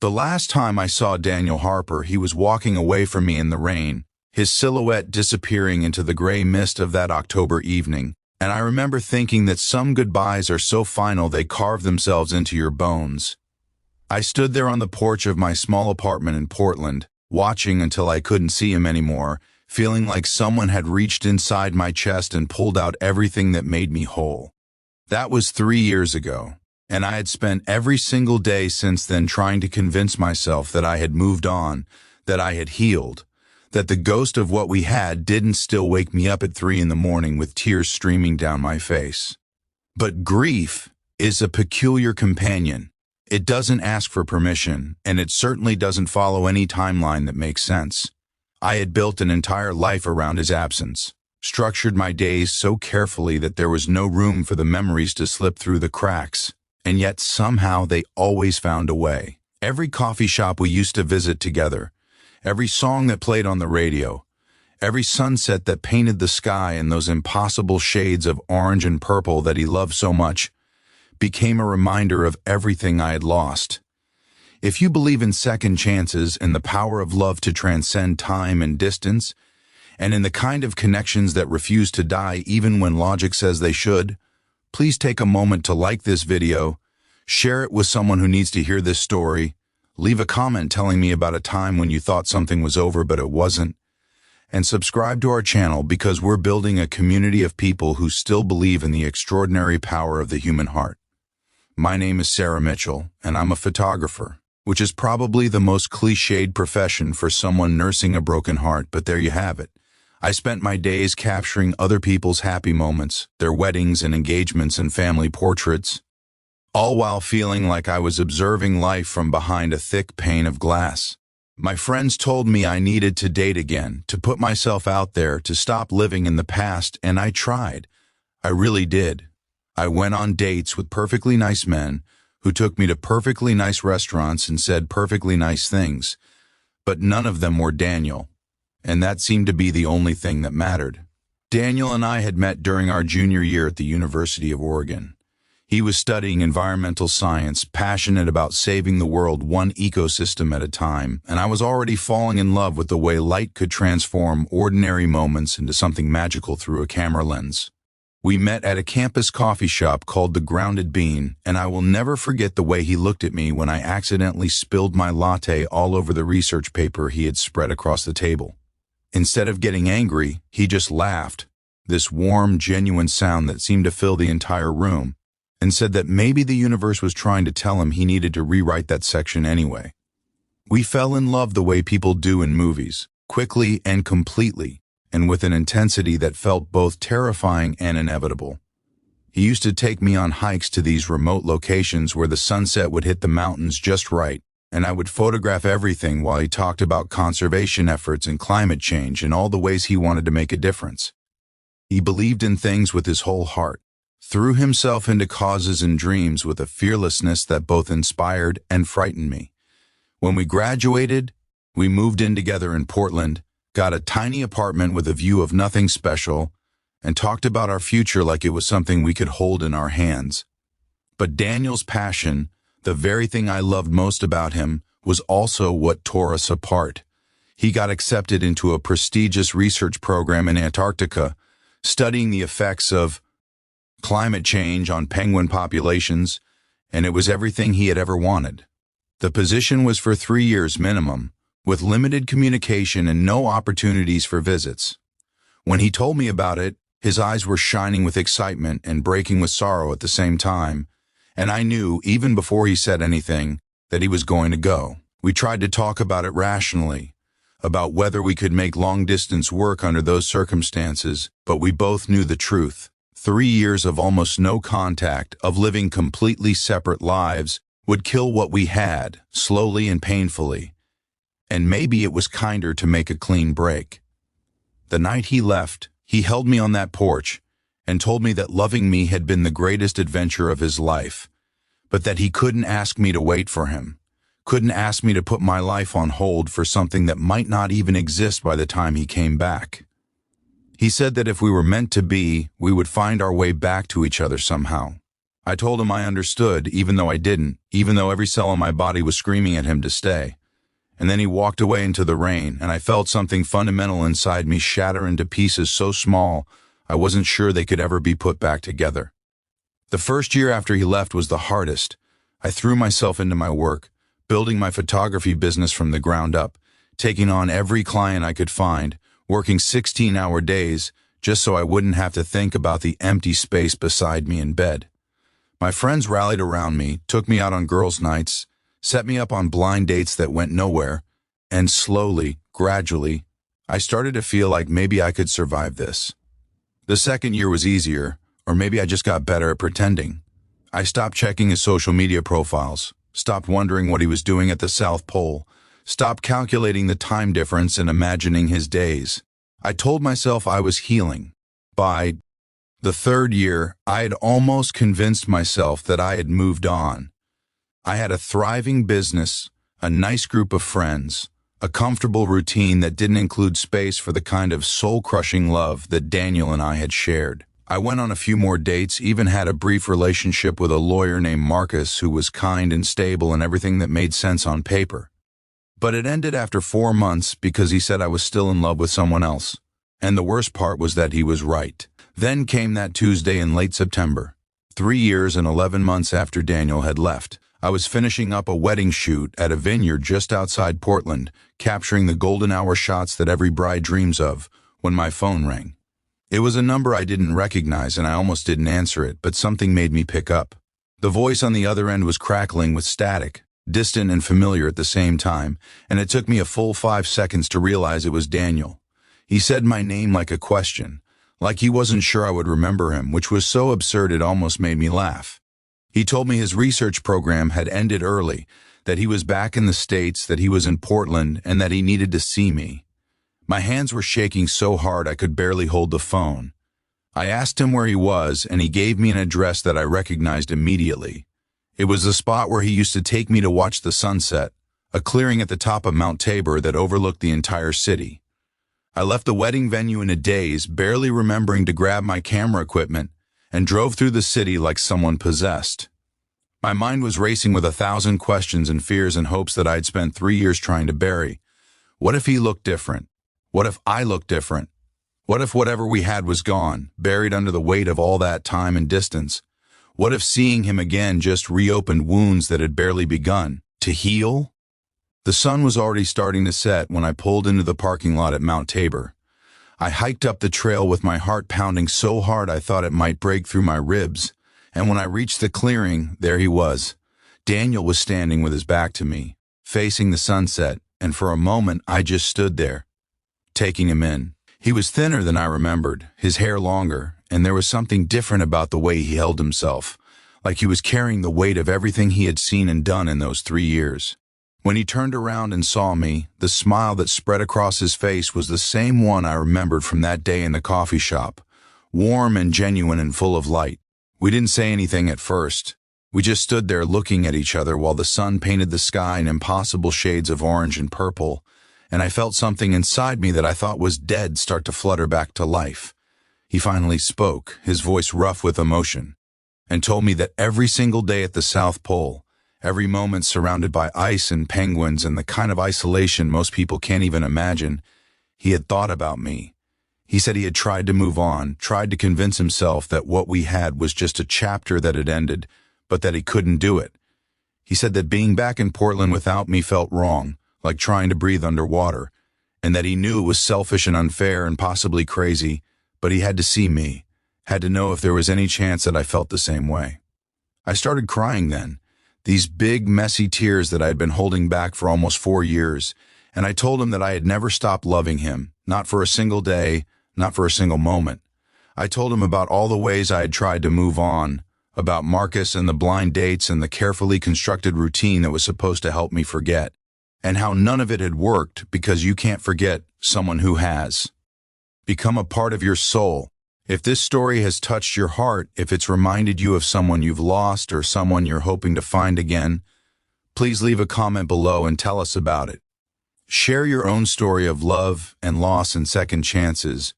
The last time I saw Daniel Harper, he was walking away from me in the rain, his silhouette disappearing into the gray mist of that October evening, and I remember thinking that some goodbyes are so final they carve themselves into your bones. I stood there on the porch of my small apartment in Portland, watching until I couldn't see him anymore, feeling like someone had reached inside my chest and pulled out everything that made me whole. That was 3 years ago, and I had spent every single day since then trying to convince myself that I had moved on, that I had healed, that the ghost of what we had didn't still wake me up at 3 in the morning with tears streaming down my face. But grief is a peculiar companion. It doesn't ask for permission, and it certainly doesn't follow any timeline that makes sense. I had built an entire life around his absence, structured my days so carefully that there was no room for the memories to slip through the cracks, and yet somehow they always found a way. Every coffee shop we used to visit together, every song that played on the radio, every sunset that painted the sky in those impossible shades of orange and purple that he loved so much, became a reminder of everything I had lost. If you believe in second chances and the power of love to transcend time and distance, and in the kind of connections that refuse to die even when logic says they should, please take a moment to like this video, share it with someone who needs to hear this story, leave a comment telling me about a time when you thought something was over but it wasn't, and subscribe to our channel because we're building a community of people who still believe in the extraordinary power of the human heart. My name is Sarah Mitchell, and I'm a photographer, which is probably the most cliched profession for someone nursing a broken heart, but there you have it. I spent my days capturing other people's happy moments, their weddings and engagements and family portraits, all while feeling like I was observing life from behind a thick pane of glass. My friends told me I needed to date again, to put myself out there, to stop living in the past, and I tried. I really did. I went on dates with perfectly nice men who took me to perfectly nice restaurants and said perfectly nice things, but none of them were Daniel, and that seemed to be the only thing that mattered. Daniel and I had met during our junior year at the University of Oregon. He was studying environmental science, passionate about saving the world one ecosystem at a time, and I was already falling in love with the way light could transform ordinary moments into something magical through a camera lens. We met at a campus coffee shop called The Grounded Bean, and I will never forget the way he looked at me when I accidentally spilled my latte all over the research paper he had spread across the table. Instead of getting angry, he just laughed, this warm, genuine sound that seemed to fill the entire room, and said that maybe the universe was trying to tell him he needed to rewrite that section anyway. We fell in love the way people do in movies, quickly and completely, and with an intensity that felt both terrifying and inevitable. He used to take me on hikes to these remote locations where the sunset would hit the mountains just right, and I would photograph everything while he talked about conservation efforts and climate change and all the ways he wanted to make a difference. He believed in things with his whole heart, threw himself into causes and dreams with a fearlessness that both inspired and frightened me. When we graduated, we moved in together in Portland, got a tiny apartment with a view of nothing special, and talked about our future like it was something we could hold in our hands. But Daniel's passion, the very thing I loved most about him, was also what tore us apart. He got accepted into a prestigious research program in Antarctica, studying the effects of climate change on penguin populations, and it was everything he had ever wanted. The position was for 3 years minimum, with limited communication and no opportunities for visits. When he told me about it, his eyes were shining with excitement and breaking with sorrow at the same time, and I knew, even before he said anything, that he was going to go. We tried to talk about it rationally, about whether we could make long-distance work under those circumstances, but we both knew the truth. 3 years of almost no contact, of living completely separate lives, would kill what we had, slowly and painfully. And maybe it was kinder to make a clean break. The night he left, he held me on that porch and told me that loving me had been the greatest adventure of his life, but that he couldn't ask me to wait for him, couldn't ask me to put my life on hold for something that might not even exist by the time he came back. He said that if we were meant to be, we would find our way back to each other somehow. I told him I understood, even though I didn't, even though every cell in my body was screaming at him to stay. And then he walked away into the rain, and I felt something fundamental inside me shatter into pieces so small I wasn't sure they could ever be put back together. The first year after he left was the hardest. I threw myself into my work, building my photography business from the ground up, taking on every client I could find, working 16-hour days just so I wouldn't have to think about the empty space beside me in bed. My friends rallied around me, took me out on girls' nights, set me up on blind dates that went nowhere, and slowly, gradually, I started to feel like maybe I could survive this. The second year was easier, or maybe I just got better at pretending. I stopped checking his social media profiles, stopped wondering what he was doing at the South Pole, stopped calculating the time difference and imagining his days. I told myself I was healing. By the third year, I had almost convinced myself that I had moved on. I had a thriving business, a nice group of friends, a comfortable routine that didn't include space for the kind of soul-crushing love that Daniel and I had shared. I went on a few more dates, even had a brief relationship with a lawyer named Marcus who was kind and stable and everything that made sense on paper. But it ended after 4 months because he said I was still in love with someone else. And the worst part was that he was right. Then came that Tuesday in late September, 3 years and 11 months after Daniel had left. I was finishing up a wedding shoot at a vineyard just outside Portland, capturing the golden hour shots that every bride dreams of, when my phone rang. It was a number I didn't recognize and I almost didn't answer it, but something made me pick up. The voice on the other end was crackling with static, distant and familiar at the same time, and it took me a full 5 seconds to realize it was Daniel. He said my name like a question, like he wasn't sure I would remember him, which was so absurd it almost made me laugh. He told me his research program had ended early, that he was back in the States, that he was in Portland, and that he needed to see me. My hands were shaking so hard I could barely hold the phone. I asked him where he was, and he gave me an address that I recognized immediately. It was the spot where he used to take me to watch the sunset, a clearing at the top of Mount Tabor that overlooked the entire city. I left the wedding venue in a daze, barely remembering to grab my camera equipment, and drove through the city like someone possessed. My mind was racing with 1,000 questions and fears and hopes that I'd spent 3 years trying to bury. What if he looked different? What if I looked different? What if whatever we had was gone, buried under the weight of all that time and distance? What if seeing him again just reopened wounds that had barely begun to heal? The sun was already starting to set when I pulled into the parking lot at Mount Tabor. I hiked up the trail with my heart pounding so hard I thought it might break through my ribs, and when I reached the clearing, there he was. Daniel was standing with his back to me, facing the sunset, and for a moment I just stood there, taking him in. He was thinner than I remembered, his hair longer, and there was something different about the way he held himself, like he was carrying the weight of everything he had seen and done in those 3 years. When he turned around and saw me, the smile that spread across his face was the same one I remembered from that day in the coffee shop, warm and genuine and full of light. We didn't say anything at first. We just stood there looking at each other while the sun painted the sky in impossible shades of orange and purple, and I felt something inside me that I thought was dead start to flutter back to life. He finally spoke, his voice rough with emotion, and told me that every single day at the South Pole, every moment surrounded by ice and penguins and the kind of isolation most people can't even imagine, he had thought about me. He said he had tried to move on, tried to convince himself that what we had was just a chapter that had ended, but that he couldn't do it. He said that being back in Portland without me felt wrong, like trying to breathe underwater, and that he knew it was selfish and unfair and possibly crazy, but he had to see me, had to know if there was any chance that I felt the same way. I started crying then, these big, messy tears that I had been holding back for almost 4 years, and I told him that I had never stopped loving him, not for a single day, not for a single moment. I told him about all the ways I had tried to move on, about Marcus and the blind dates and the carefully constructed routine that was supposed to help me forget, and how none of it had worked because you can't forget someone who has. Become a part of your soul. If this story has touched your heart, if it's reminded you of someone you've lost or someone you're hoping to find again, please leave a comment below and tell us about it. Share your own story of love and loss and second chances,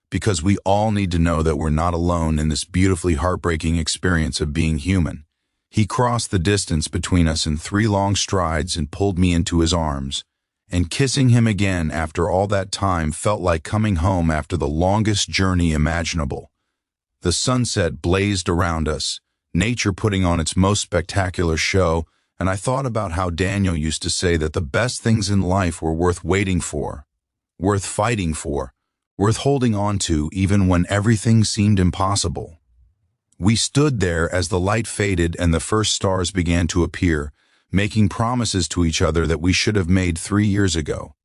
because we all need to know that we're not alone in this beautifully heartbreaking experience of being human. He crossed the distance between us in 3 long strides and pulled me into his arms. And kissing him again after all that time felt like coming home after the longest journey imaginable. The sunset blazed around us, nature putting on its most spectacular show, and I thought about how Daniel used to say that the best things in life were worth waiting for, worth fighting for, worth holding on to even when everything seemed impossible. We stood there as the light faded and the first stars began to appear, making promises to each other that we should have made 3 years ago.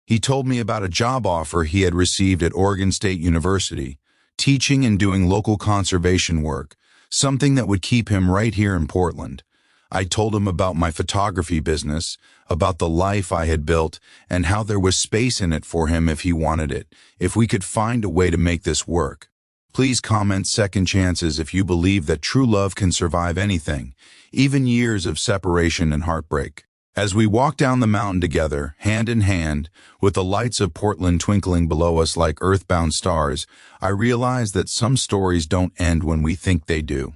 He told me about a job offer he had received at Oregon State University, teaching and doing local conservation work, something that would keep him right here in Portland. I told him about my photography business, about the life I had built, and how there was space in it for him if he wanted it, if we could find a way to make this work. Please comment second chances if you believe that true love can survive anything, even years of separation and heartbreak. As we walked down the mountain together, hand in hand, with the lights of Portland twinkling below us like earthbound stars, I realized that some stories don't end when we think they do.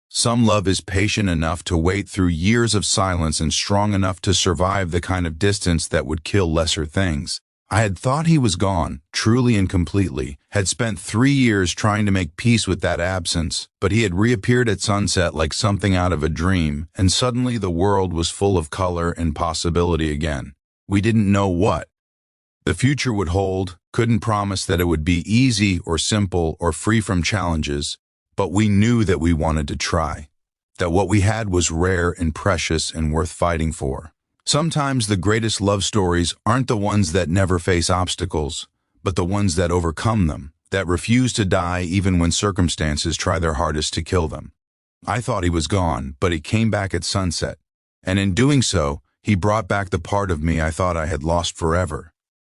Some love is patient enough to wait through years of silence and strong enough to survive the kind of distance that would kill lesser things. I had thought he was gone, truly and completely, had spent 3 years trying to make peace with that absence, but he had reappeared at sunset like something out of a dream, and suddenly the world was full of color and possibility again. We didn't know what the future would hold, couldn't promise that it would be easy or simple or free from challenges, but we knew that we wanted to try, that what we had was rare and precious and worth fighting for. Sometimes the greatest love stories aren't the ones that never face obstacles, but the ones that overcome them, that refuse to die even when circumstances try their hardest to kill them. I thought he was gone, but he came back at sunset, and in doing so, he brought back the part of me I thought I had lost forever.